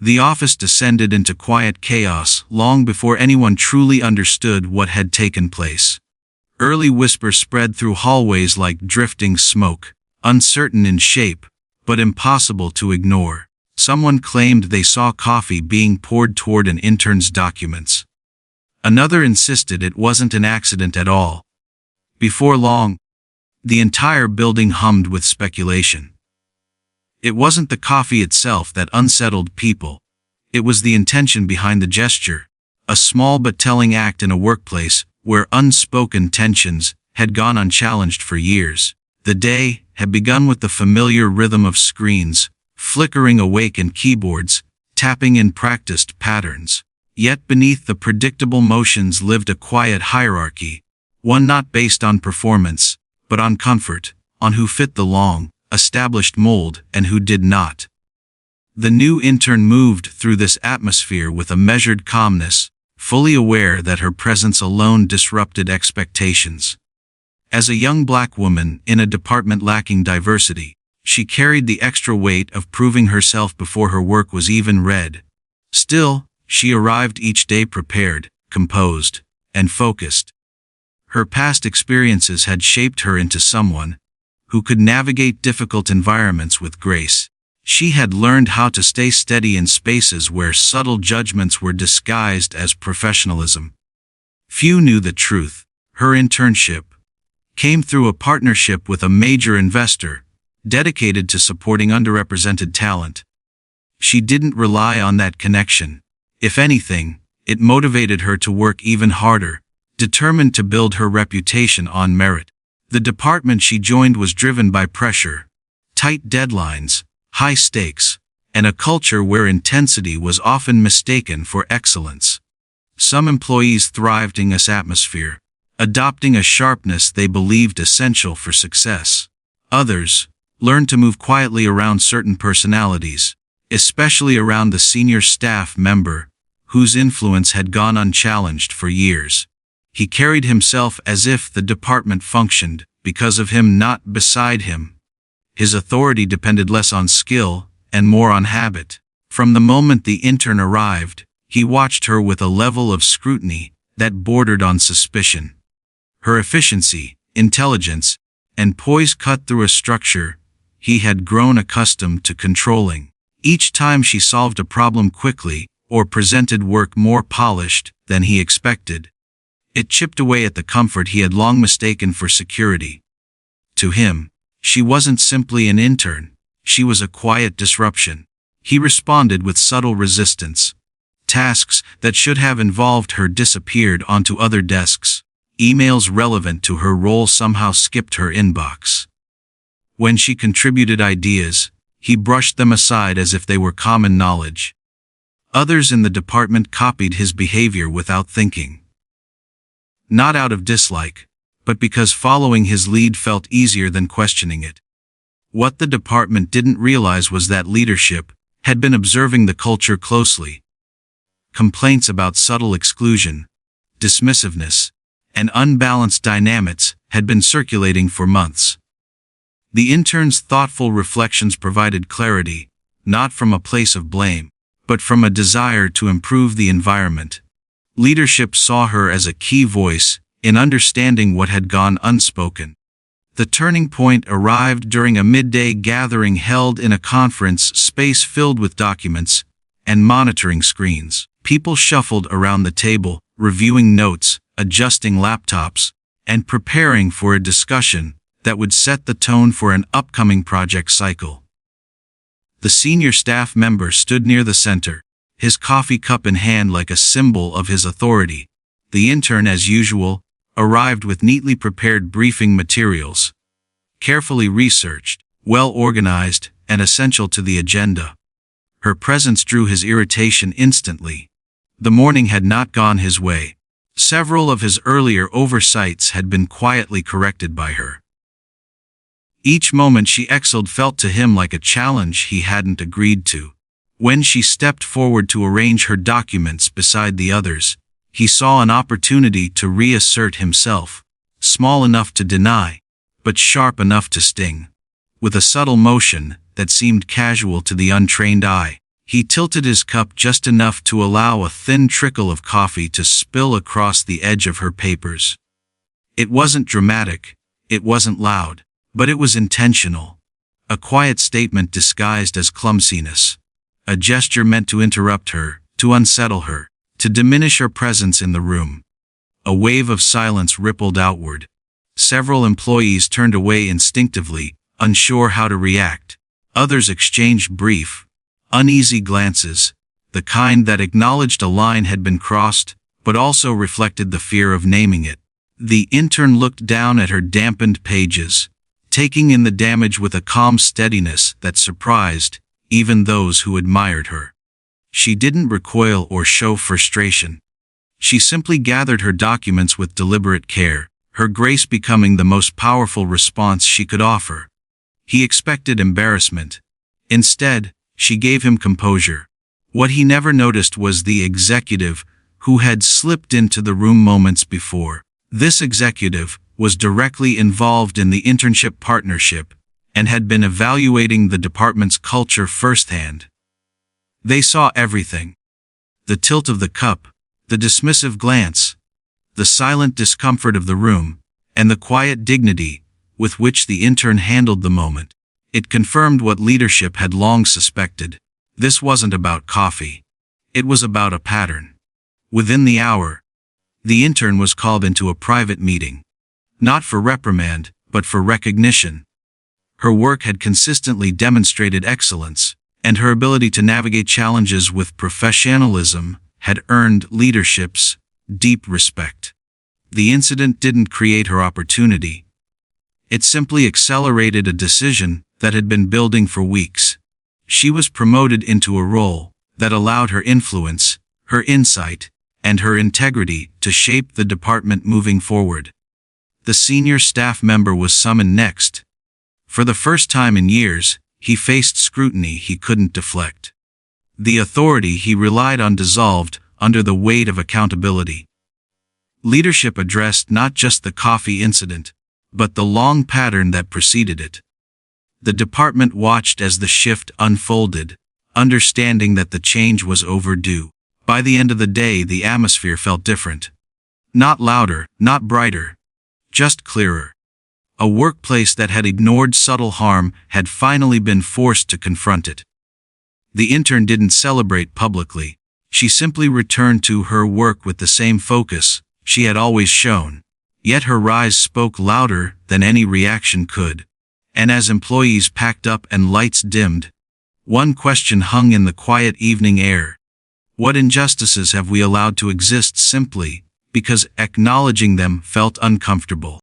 The office descended into quiet chaos long before anyone truly understood what had taken place. Early whispers spread through hallways like drifting smoke, uncertain in shape, but impossible to ignore. Someone claimed they saw coffee being poured toward an intern's documents. Another insisted it wasn't an accident at all. Before long, the entire building hummed with speculation. It wasn't the coffee itself that unsettled people. It was the intention behind the gesture, a small but telling act in a workplace where unspoken tensions had gone unchallenged for years. The day had begun with the familiar rhythm of screens, flickering awake and keyboards, tapping in practiced patterns. Yet beneath the predictable motions lived a quiet hierarchy, one not based on performance, but on comfort, on who fit the long, established mold and who did not. The new intern moved through this atmosphere with a measured calmness, fully aware that her presence alone disrupted expectations. As a young black woman in a department lacking diversity, she carried the extra weight of proving herself before her work was even read. Still, she arrived each day prepared, composed, and focused. Her past experiences had shaped her into someone who could navigate difficult environments with grace. She had learned how to stay steady in spaces where subtle judgments were disguised as professionalism. Few knew the truth. Her internship came through a partnership with a major investor, dedicated to supporting underrepresented talent. She didn't rely on that connection. If anything, it motivated her to work even harder, determined to build her reputation on merit. The department she joined was driven by pressure, tight deadlines, high stakes, and a culture where intensity was often mistaken for excellence. Some employees thrived in this atmosphere, adopting a sharpness they believed essential for success. Others learned to move quietly around certain personalities, especially around the senior staff member, whose influence had gone unchallenged for years. He carried himself as if the department functioned because of him, not beside him. His authority depended less on skill and more on habit. From the moment the intern arrived, he watched her with a level of scrutiny that bordered on suspicion. Her efficiency, intelligence, and poise cut through a structure he had grown accustomed to controlling. Each time she solved a problem quickly or presented work more polished than he expected, it chipped away at the comfort he had long mistaken for security. To him, she wasn't simply an intern, she was a quiet disruption. He responded with subtle resistance. Tasks that should have involved her disappeared onto other desks. Emails relevant to her role somehow skipped her inbox. When she contributed ideas, he brushed them aside as if they were common knowledge. Others in the department copied his behavior without thinking. Not out of dislike, but because following his lead felt easier than questioning it. What the department didn't realize was that leadership had been observing the culture closely. Complaints about subtle exclusion, dismissiveness, and unbalanced dynamics had been circulating for months. The intern's thoughtful reflections provided clarity, not from a place of blame, but from a desire to improve the environment. Leadership saw her as a key voice in understanding what had gone unspoken. The turning point arrived during a midday gathering held in a conference space filled with documents and monitoring screens. People shuffled around the table, reviewing notes, adjusting laptops, and preparing for a discussion that would set the tone for an upcoming project cycle. The senior staff member stood near the center, his coffee cup in hand like a symbol of his authority. The intern, as usual, arrived with neatly prepared briefing materials, carefully researched, well organized, and essential to the agenda. Her presence drew his irritation instantly. The morning had not gone his way. Several of his earlier oversights had been quietly corrected by her. Each moment she exhaled felt to him like a challenge he hadn't agreed to. When she stepped forward to arrange her documents beside the others, he saw an opportunity to reassert himself, small enough to deny, but sharp enough to sting. With a subtle motion that seemed casual to the untrained eye, He tilted his cup just enough to allow a thin trickle of coffee to spill across the edge of her papers. It wasn't dramatic, it wasn't loud, but it was intentional. A quiet statement disguised as clumsiness. A gesture meant to interrupt her, to unsettle her, to diminish her presence in the room. A wave of silence rippled outward. Several employees turned away instinctively, unsure how to react. Others exchanged brief, uneasy glances, the kind that acknowledged a line had been crossed, but also reflected the fear of naming it. The intern looked down at her dampened pages, taking in the damage with a calm steadiness that surprised even those who admired her. She didn't recoil or show frustration. She simply gathered her documents with deliberate care, her grace becoming the most powerful response she could offer. He expected embarrassment. Instead, she gave him composure. What he never noticed was the executive who had slipped into the room moments before. This executive was directly involved in the internship partnership and had been evaluating the department's culture firsthand. They saw everything. The tilt of the cup, the dismissive glance, the silent discomfort of the room, and the quiet dignity with which the intern handled the moment. It confirmed what leadership had long suspected. This wasn't about coffee. It was about a pattern. Within the hour, the intern was called into a private meeting. Not for reprimand, but for recognition. Her work had consistently demonstrated excellence, and her ability to navigate challenges with professionalism had earned leadership's deep respect. The incident didn't create her opportunity. It simply accelerated a decision that had been building for weeks. She was promoted into a role that allowed her influence, her insight, and her integrity to shape the department moving forward. The senior staff member was summoned next. For the first time in years, he faced scrutiny he couldn't deflect. The authority he relied on dissolved under the weight of accountability. Leadership addressed not just the coffee incident, but the long pattern that preceded it. The department watched as the shift unfolded, understanding that the change was overdue. By the end of the day, the atmosphere felt different. Not louder, not brighter, just clearer. A workplace that had ignored subtle harm had finally been forced to confront it. The intern didn't celebrate publicly. She simply returned to her work with the same focus she had always shown. Yet her rise spoke louder than any reaction could. And as employees packed up and lights dimmed, one question hung in the quiet evening air. What injustices have we allowed to exist simply because acknowledging them felt uncomfortable?